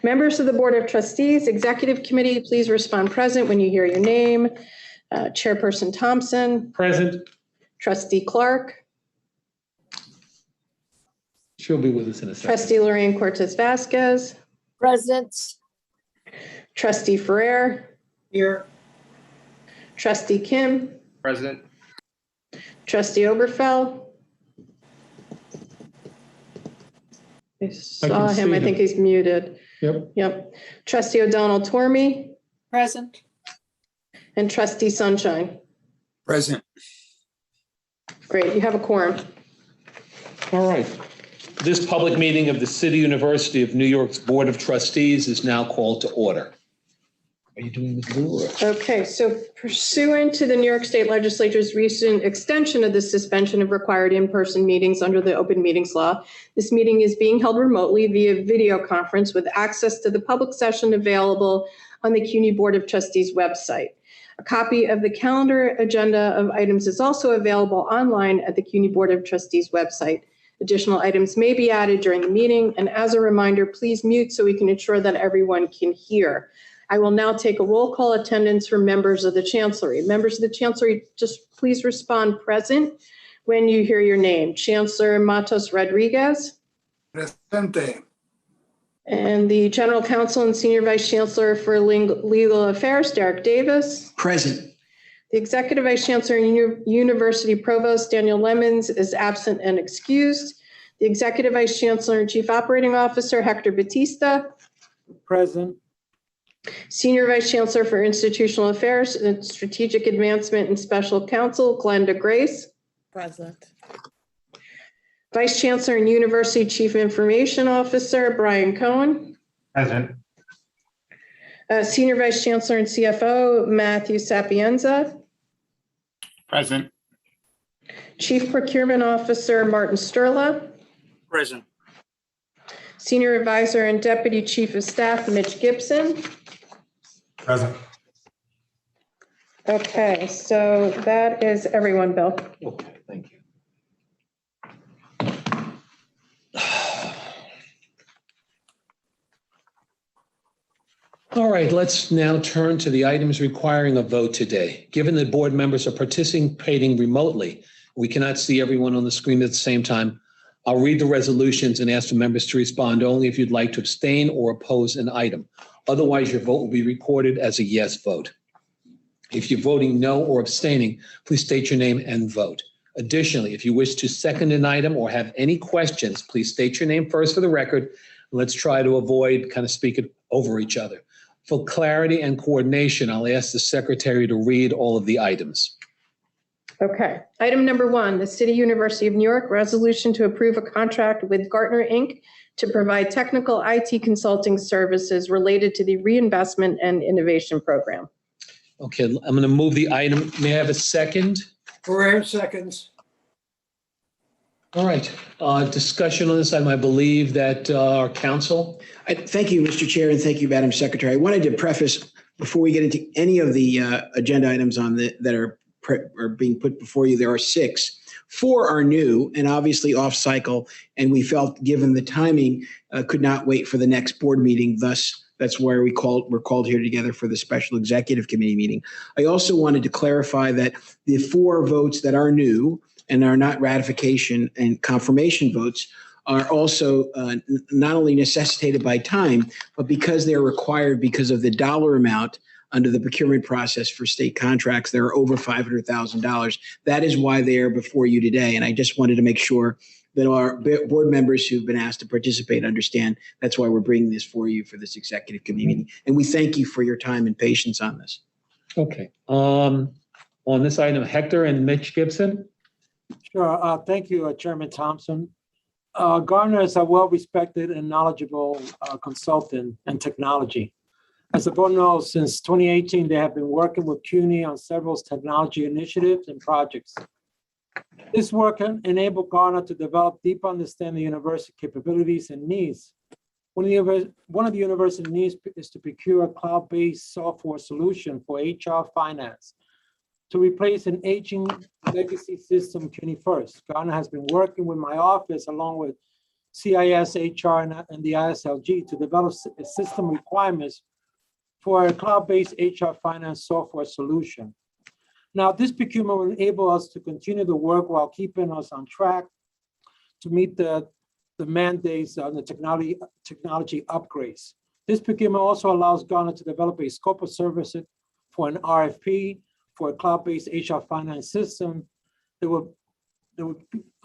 Members of the Board of Trustees, Executive Committee, please respond present when you hear your name. Chairperson Thompson. Present. Trustee Clark. She'll be with us in a second. Trustee Lorraine Cortez Vasquez. Present. Trustee Ferrer. Here. Trustee Kim. Present. Trustee Oberfell. I saw him. I think he's muted. Yep. Trustee O'Donnell Tormey Present. and Trustee Sunshine. Present. Great, you have a quorum. All right. This public meeting of the City University of New York's Board of Trustees is now called to order. Are you doing the blue or? Okay, so pursuant to the New York State Legislature's recent extension of the suspension of required in-person meetings under the Open Meetings Law, this meeting is being held remotely via video conference with access to the public session available on the CUNY Board of Trustees website. A copy of the calendar agenda of items is also available online at the CUNY Board of Trustees website. Additional items may be added during the meeting, and as a reminder, please mute so we can ensure that everyone can hear. I will now take a roll call attendance from members of the Chancellery. Members of the Chancellery, just please respond present when you hear your name. Chancellor Matos Rodriguez. Presente. And the General Counsel and Senior Vice Chancellor for Legal Affairs, Derek Davis. Present. The Executive Vice Chancellor and University Provost, Daniel Lemons, is absent and excused. The Executive Vice Chancellor and Chief Operating Officer, Hector Batista. Present. Senior Vice Chancellor for Institutional Affairs and Strategic Advancement and Special Counsel, Glenda Grace. Present. Vice Chancellor and University Chief Information Officer, Brian Cohen. Present. Senior Vice Chancellor and CFO, Matthew Sapienza. Present. Chief Procurement Officer, Martin Sturla. Present. Senior Advisor and Deputy Chief of Staff, Mitch Gibson. Present. Okay, so that is everyone, Bill. Okay, thank you. All right, let's now turn to the items requiring a vote today. Given that board members are participating remotely, we cannot see everyone on the screen at the same time. I'll read the resolutions and ask the members to respond only if you'd like to abstain or oppose an item. Otherwise, your vote will be recorded as a yes vote. If you're voting no or abstaining, please state your name and vote. Additionally, if you wish to second an item or have any questions, please state your name first for the record. Let's try to avoid kind of speaking over each other. For clarity and coordination, I'll ask the secretary to read all of the items. Okay, item number 1, the City University of New York resolution to approve a contract with Gartner, Inc. to provide technical IT consulting services related to the Reinvestment and Innovation Program. Okay, I'm going to move the item. May I have a second? Ferrer seconds. All right, discussion on this item. I believe that our counsel. Thank you, Mr. Chair, and thank you, Madam Secretary. I wanted to preface, before we get into any of the agenda items on that are being put before you, there are 6. 4 are new and obviously off cycle, and we felt, given the timing, could not wait for the next board meeting. Thus, that's why we're called here together for the special executive committee meeting. I also wanted to clarify that the 4 votes that are new and are not ratification and confirmation votes are also not only necessitated by time, but because they're required because of the dollar amount under the procurement process for state contracts, that are over $500,000. That is why they are before you today. And I just wanted to make sure that our board members who've been asked to participate understand that's why we're bringing this for you for this executive committee meeting. And we thank you for your time and patience on this. Okay. On this item, Hector and Mitch Gibson. Sure. Thank you, Chairman Thompson. Gartner is a well-respected and knowledgeable consultant in technology. As the board knows, since 2018, they have been working with CUNY on several technology initiatives and projects. This work enabled Gartner to develop deep understanding of university capabilities and needs. One of the university needs is to procure a cloud-based software solution for HR finance to replace an aging legacy system, CUNY First. Gartner has been working with my office along with CIS, HR, and the ISLG to develop system requirements for a cloud-based HR finance software solution. Now, this procurement will enable us to continue the work while keeping us on track to meet the mandates on the technology upgrades. This procurement also allows Gartner to develop a scope of services for an RFP for a cloud-based HR finance system that would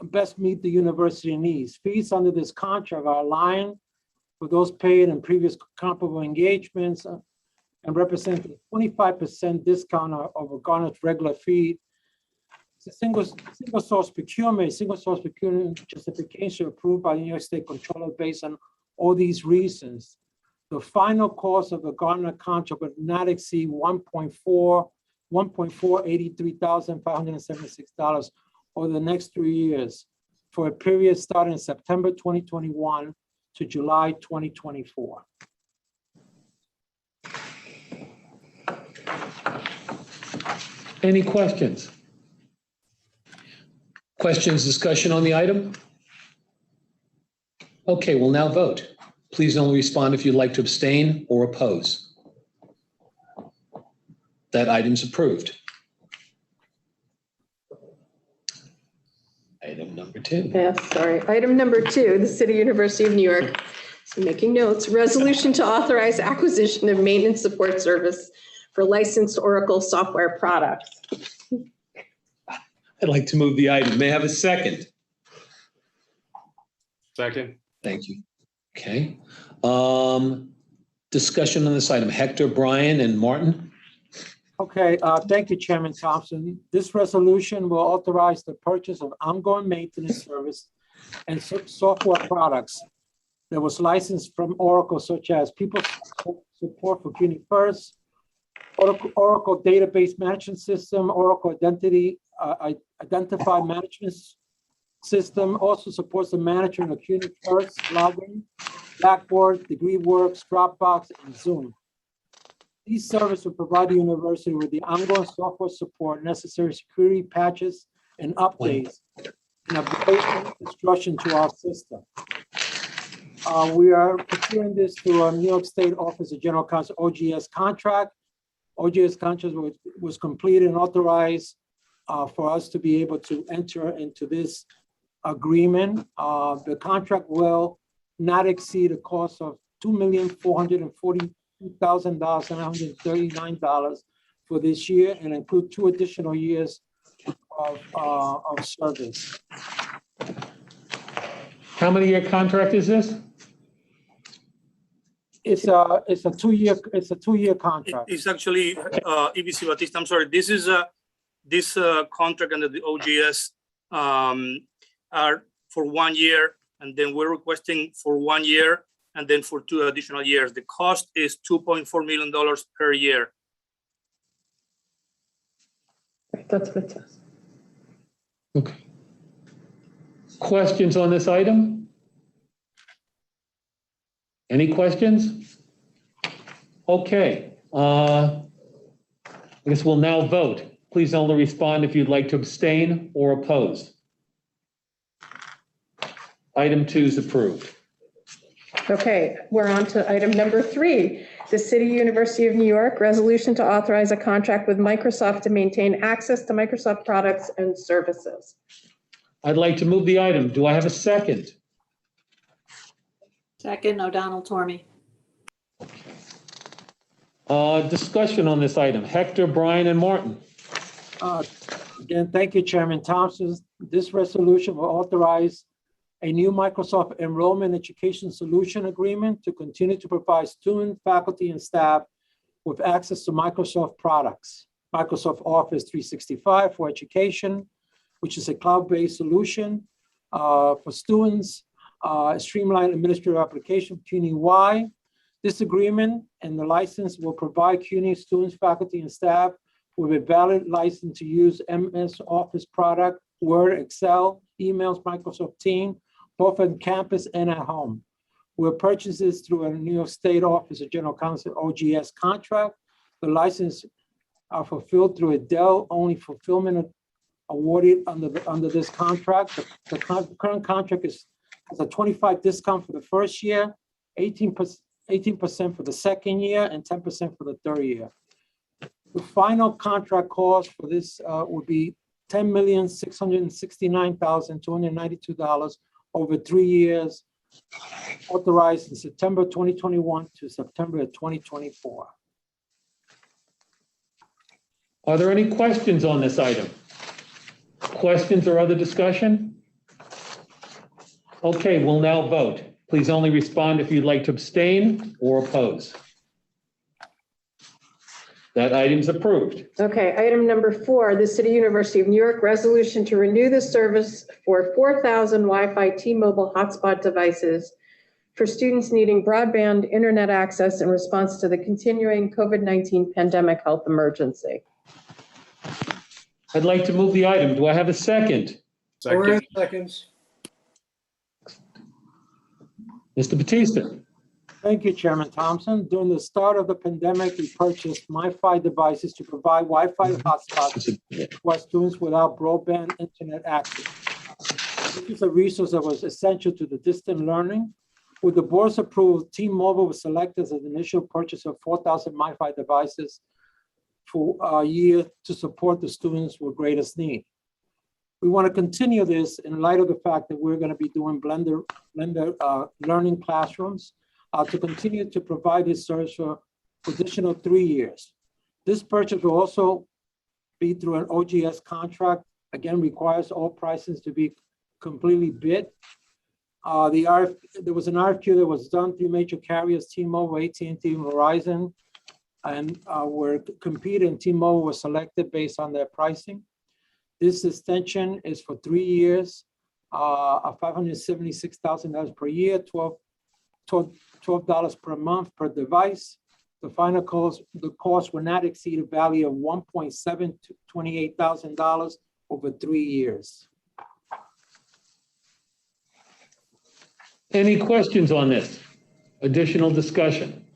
best meet the university needs. Fees under this contract are aligned with those paid in previous comparable engagements and represent a 25% discount over Gartner's regular fee. It's a single source procurement justification approved by the New York State Controller based on all these reasons. The final cost of the Gartner contract would not exceed $1,483,576 over the next 3 years for a period starting September 2021 to July 2024. Any questions? Questions, discussion on the item? Okay, we'll now vote. Please only respond if you'd like to abstain or oppose. That item's approved. Item number 2. Yes, sorry. Item number 2, the City University of New York, so making notes, resolution to authorize acquisition of maintenance support service for licensed Oracle software products. I'd like to move the item. May I have a second? Second. Thank you. Okay. Discussion on this item. Hector, Brian, and Martin. Okay, thank you, Chairman Thompson. This resolution will authorize the purchase of ongoing maintenance service and software products that was licensed from Oracle, such as People Support for CUNY First, Oracle Database Management System, Oracle Identified Management System, also supports the management of CUNY First, Login, Blackboard, DegreeWorks, Dropbox, and Zoom. These services will provide the university with the ongoing software support, necessary security patches, and updates, and upgrade instruction to our system. We are procuring this through our New York State Office of General Counsel OGS contract. OGS contract was completed and authorized for us to be able to enter into this agreement. The contract will not exceed a cost of $2,442,739 for this year and include 2 additional years of service. How many year contract is this? It's a 2-year contract. It's actually EBC Batista. I'm sorry. This is this contract under the OGS are for 1 year, and then we're requesting for 1 year, and then for 2 additional years. The cost is $2.4 million per year. That's fantastic. Okay. Questions on this item? Any questions? Okay. I guess we'll now vote. Please only respond if you'd like to abstain or oppose. Item 2 is approved. Okay, we're on to item number 3, the City University of New York resolution to authorize a contract with Microsoft to maintain access to Microsoft products and services. I'd like to move the item. Do I have a second? Second, O'Donnell Tormey. Discussion on this item. Hector, Brian, and Martin. Again, thank you, Chairman Thompson. This resolution will authorize a new Microsoft Enrollment Education Solution Agreement to continue to provide students, faculty, and staff with access to Microsoft products. Microsoft Office 365 for education, which is a cloud-based solution for students, streamlined administrative application, CUNY-wide. This agreement and the license will provide CUNY students, faculty, and staff with a valid license to use MS Office product, Word, Excel, emails, Microsoft Teams, both on campus and at home. We'll purchase this through a New York State Office of General Counsel OGS contract. The license are fulfilled through a Dell-only fulfillment awarded under this contract. The current contract is has a 25% discount for the first year, 18% for the second year, and 10% for the third year. The final contract cost for this would be $10,669,292 over 3 years, authorized in September 2021 to September 2024. Are there any questions on this item? Questions or other discussion? Okay, we'll now vote. Please only respond if you'd like to abstain or oppose. That item's approved. Okay, item number 4, the City University of New York resolution to renew the service for 4,000 Wi-Fi T-Mobile hotspot devices for students needing broadband internet access in response to the continuing COVID-19 pandemic health emergency. I'd like to move the item. Do I have a second? Second. Seconds. Mr. Batista? Thank you, Chairman Thompson. During the start of the pandemic, we purchased MiFi devices to provide Wi-Fi hotspots for students without broadband internet access. This is a resource that was essential to the distant learning. With the board's approval, T-Mobile was selected as an initial purchase of 4,000 MiFi devices for a year to support the students with greatest need. We want to continue this in light of the fact that we're going to be doing blended learning classrooms to continue to provide this service for additional 3 years. This purchase will also be through an OGS contract. Again, requires all prices to be completely bid. There was an RFQ that was done through major carriers, T-Mobile, AT&T, Verizon, and we're competing. T-Mobile was selected based on their pricing. This extension is for 3 years, $576,000 per year, $12 per month per device. The final cost will not exceed a value of $1,728,000 over 3 years. Any questions on this? Additional discussion?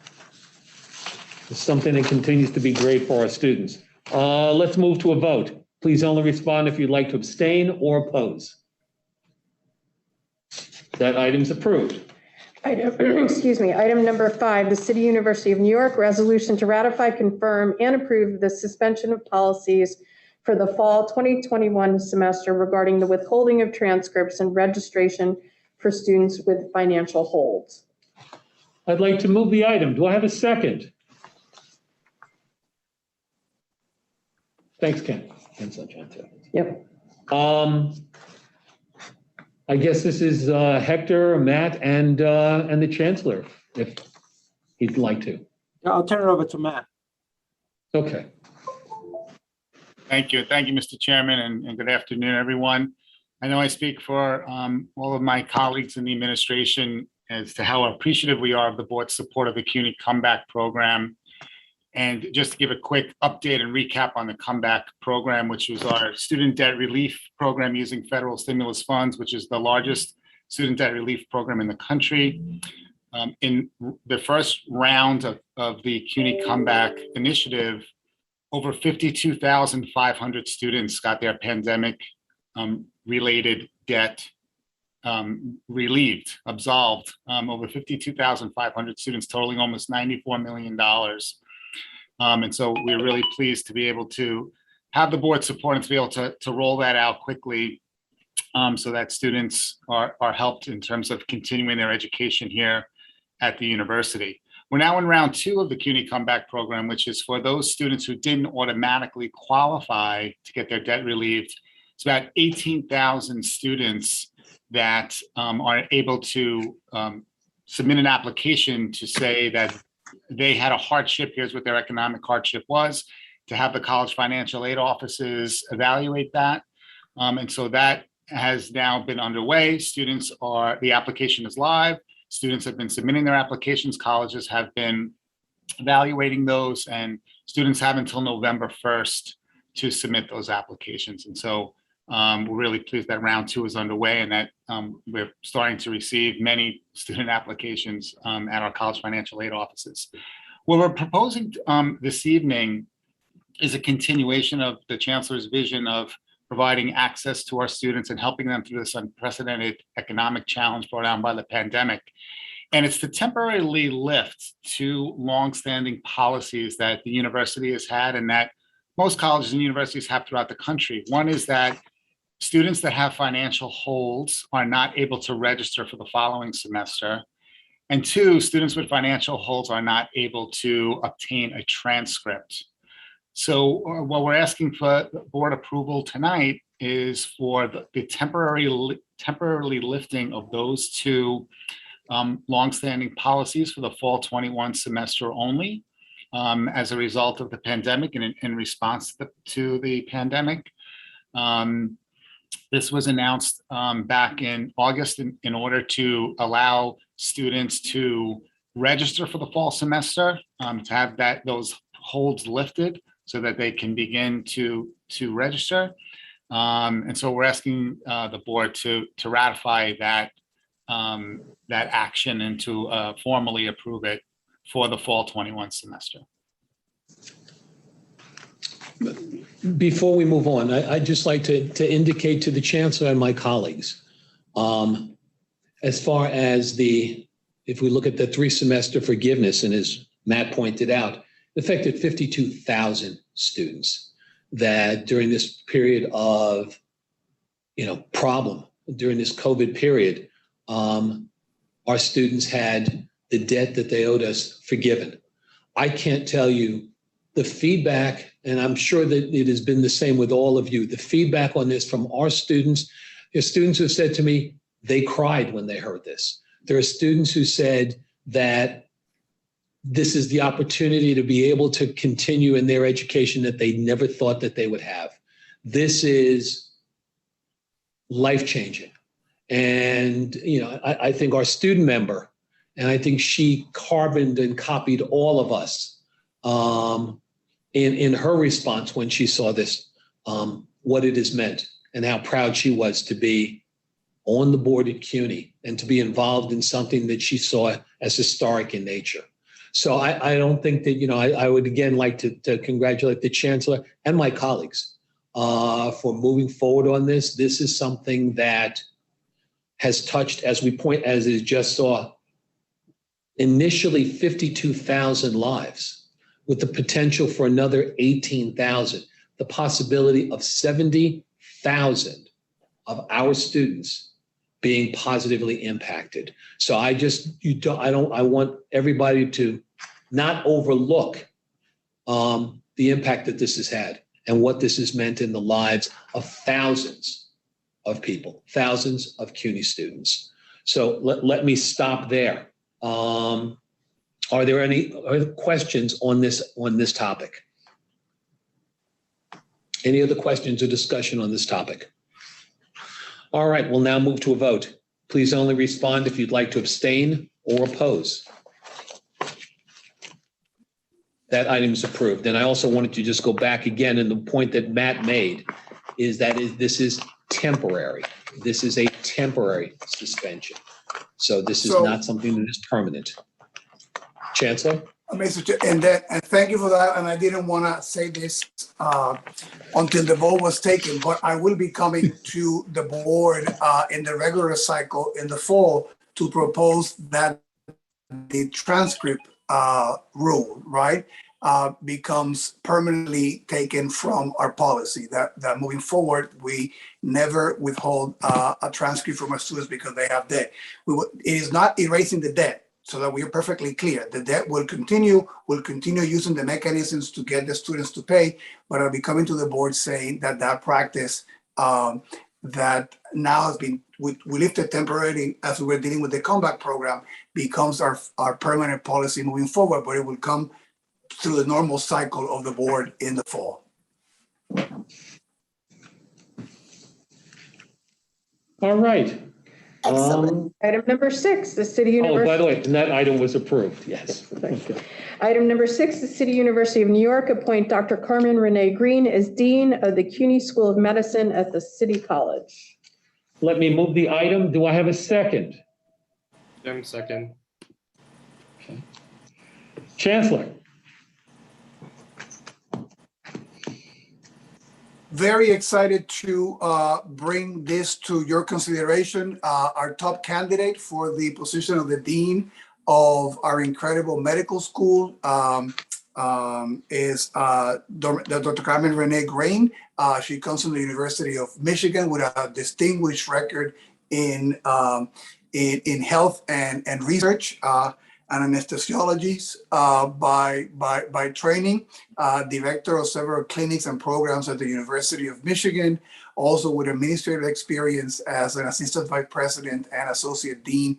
It's something that continues to be great for our students. Let's move to a vote. Please only respond if you'd like to abstain or oppose. That item's approved. Item number 5, the City University of New York resolution to ratify, confirm, and approve the suspension of policies for the fall 2021 semester regarding the withholding of transcripts and registration for students with financial holds. I'd like to move the item. Do I have a second? Thanks, Ken. Ken's on John too. Yep. I guess this is Hector, Matt, and the Chancellor, if he'd like to. Yeah, I'll turn it over to Matt. Okay. Thank you. Thank you, Mr. Chairman, and good afternoon, everyone. I know I speak for all of my colleagues in the administration as to how appreciative we are of the board's support of the CUNY Comeback Program. And just to give a quick update and recap on the Comeback Program, which was our student debt relief program using federal stimulus funds, which is the largest student debt relief program in the country. In the first round of the CUNY Comeback Initiative, over 52,500 students got their pandemic related debt relieved, absolved. Over 52,500 students, totaling almost $94 million. And so we're really pleased to be able to have the board support and to be able to roll that out quickly so that students are helped in terms of continuing their education here at the university. We're now in round 2 of the CUNY Comeback Program, which is for those students who didn't automatically qualify to get their debt relieved. It's about 18,000 students that are able to submit an application to say that they had a hardship. Here's what their economic hardship was, to have the college financial aid offices evaluate that. And so that has now been underway. The application is live. Students have been submitting their applications. Colleges have been evaluating those, and students have until November 1st to submit those applications. And so we're really pleased that round 2 is underway and that we're starting to receive many student applications at our college financial aid offices. What we're proposing this evening is a continuation of the Chancellor's vision of providing access to our students and helping them through this unprecedented economic challenge brought on by the pandemic. And it's to temporarily lift two longstanding policies that the university has had and that most colleges and universities have throughout the country. One is that students that have financial holds are not able to register for the following semester. And two, students with financial holds are not able to obtain a transcript. So what we're asking for board approval tonight is for the temporarily lifting of those two longstanding policies for the fall 21 semester only as a result of the pandemic and in response to the pandemic. This was announced back in August in order to allow students to register for the fall semester, to have those holds lifted so that they can begin to register. And so we're asking the board to ratify that action and to formally approve it for the fall 21 semester. Before we move on, I'd just like to indicate to the chancellor and my colleagues, as far as if we look at the 3-semester forgiveness, and as Matt pointed out, it affected 52,000 students that during this period of, problem, during this COVID period, our students had the debt that they owed us forgiven. I can't tell you the feedback, and I'm sure that it has been the same with all of you, the feedback on this from our students. There's students who have said to me, they cried when they heard this. There are students who said that this is the opportunity to be able to continue in their education that they never thought that they would have. This is life-changing. And, I think our student member, and I think she carboned and copied all of us in her response when she saw this, what it has meant and how proud she was to be on the board at CUNY and to be involved in something that she saw as historic in nature. So I don't think that, I would again like to congratulate the chancellor and my colleagues for moving forward on this. This is something that has touched, as it just saw, initially 52,000 lives with the potential for another 18,000, the possibility of 70,000 of our students being positively impacted. So I want everybody to not overlook the impact that this has had and what this has meant in the lives of thousands of people, thousands of CUNY students. So let me stop there. Are there any other questions on this topic? Any other questions or discussion on this topic? All right, we'll now move to a vote. Please only respond if you'd like to abstain or oppose. That item is approved. And I also wanted to just go back again, and the point that Matt made is that this is temporary. This is a temporary suspension. So this is not something that is permanent. Chancellor? Mr. Chair, and thank you for that. And I didn't want to say this until the vote was taken, but I will be coming to the board in the regular cycle in the fall to propose that the transcript rule, right, becomes permanently taken from our policy. That moving forward, we never withhold a transcript from our students because they have debt. It is not erasing the debt. So that we are perfectly clear, the debt will continue using the mechanisms to get the students to pay, but I'll be coming to the board saying that practice that now has been, we lifted temporarily as we were dealing with the comeback program, becomes our permanent policy moving forward, but it will come through the normal cycle of the board in the fall. All right. Item number 6, the City University. Oh, by the way, and that item was approved, yes. Thank you. Item number 6, the City University of New York appoint Dr. Carmen Renee Green as Dean of the CUNY School of Medicine at the City College. Let me move the item. Do I have a second? Second. Okay. Chancellor? very excited to bring this to your consideration. Our top candidate for the position of the dean of our incredible medical school is Dr. Carmen Renee Grain. She comes from the University of Michigan with a distinguished record in health and research. An anesthesiologist by training, director of several clinics and programs at the University of Michigan, also with administrative experience as an assistant vice president and associate dean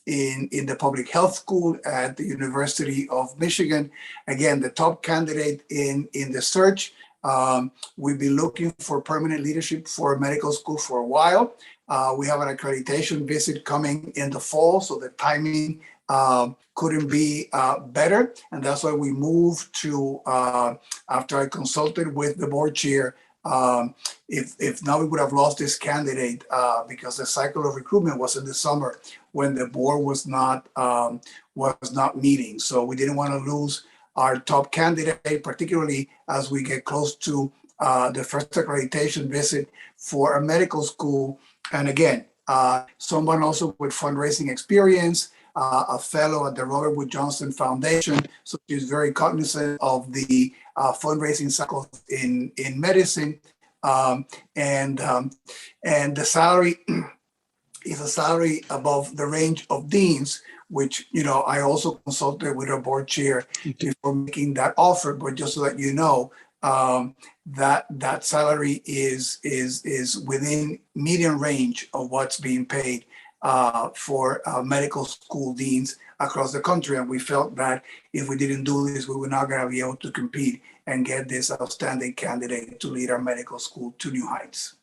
in the public health school at the University of Michigan. Again, the top candidate in the search. We've been looking for permanent leadership for medical school for a while. We have an accreditation visit coming in the fall, so the timing couldn't be better. And that's why we moved to, after I consulted with the board chair, if now we would have lost this candidate because the cycle of recruitment was in the summer when the board was not meeting. So we didn't want to lose our top candidate, particularly as we get close to the first accreditation visit for a medical school. And again, someone also with fundraising experience, a fellow at the Robert Wood Johnson Foundation. So she's very cognizant of the fundraising cycle in medicine. And the salary is a salary above the range of deans, which, you know, I also consulted with our board chair before making that offer. But just so that you know, that salary is within median range of what's being paid for medical school deans across the country. And we felt that if we didn't do this, we were not going to be able to compete and get this outstanding candidate to lead our medical school to new heights.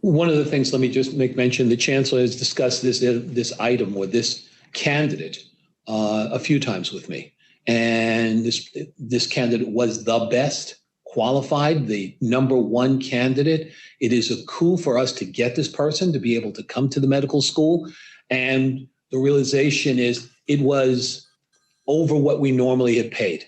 One of the things, let me just make mention, the chancellor has discussed this item or this candidate a few times with me. And this candidate was the best qualified, the number one candidate. It is a coup for us to get this person to be able to come to the medical school. And the realization is it was over what we normally had paid.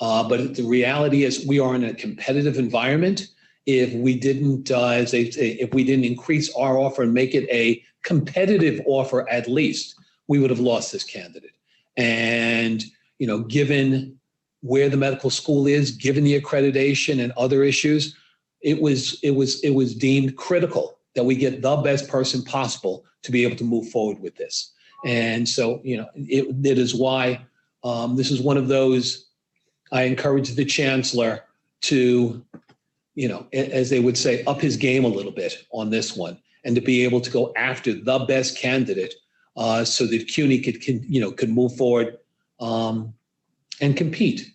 But the reality is we are in a competitive environment. If we didn't, as they say, if we didn't increase our offer and make it a competitive offer at least, we would have lost this candidate. And, you know, given where the medical school is, given the accreditation and other issues, it was deemed critical that we get the best person possible to be able to move forward with this. And so, you know, it is why this is one of those, I encourage the chancellor to, you know, as they would say, up his game a little bit on this one, and to be able to go after the best candidate so that CUNY could move forward and compete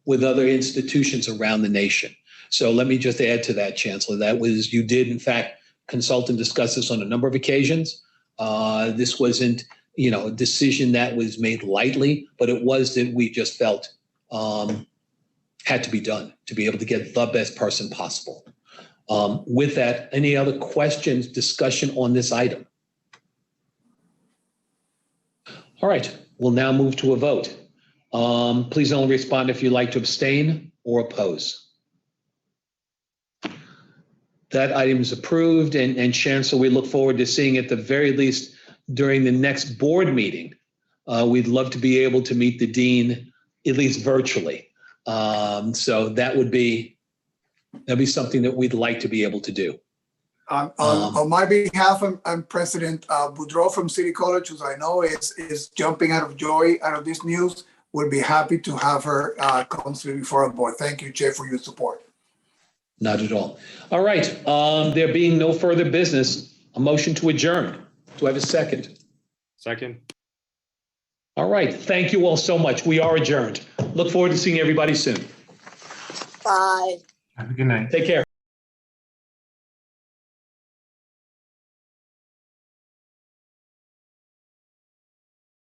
with other institutions around the nation. So let me just add to that, Chancellor, that was, you did in fact consult and discuss this on a number of occasions. This wasn't, you know, a decision that was made lightly, but it was that we just felt had to be done to be able to get the best person possible. With that, any other questions, discussion on this item? All right, we'll now move to a vote. Please only respond if you'd like to abstain or oppose. That item is approved, and Chancellor, we look forward to seeing at the very least during the next board meeting. We'd love to be able to meet the dean at least virtually. So that'd be something that we'd like to be able to do. On my behalf, I'm President Boudreau from City College, who I know is jumping out of joy out of this news. We'll be happy to have her come through before our board. Thank you, Chair, for your support. Not at all. All right. There being no further business, a motion to adjourn. Do I have a second? Second. All right. Thank you all so much. We are adjourned. Look forward to seeing everybody soon. Bye. Have a good night. Take care.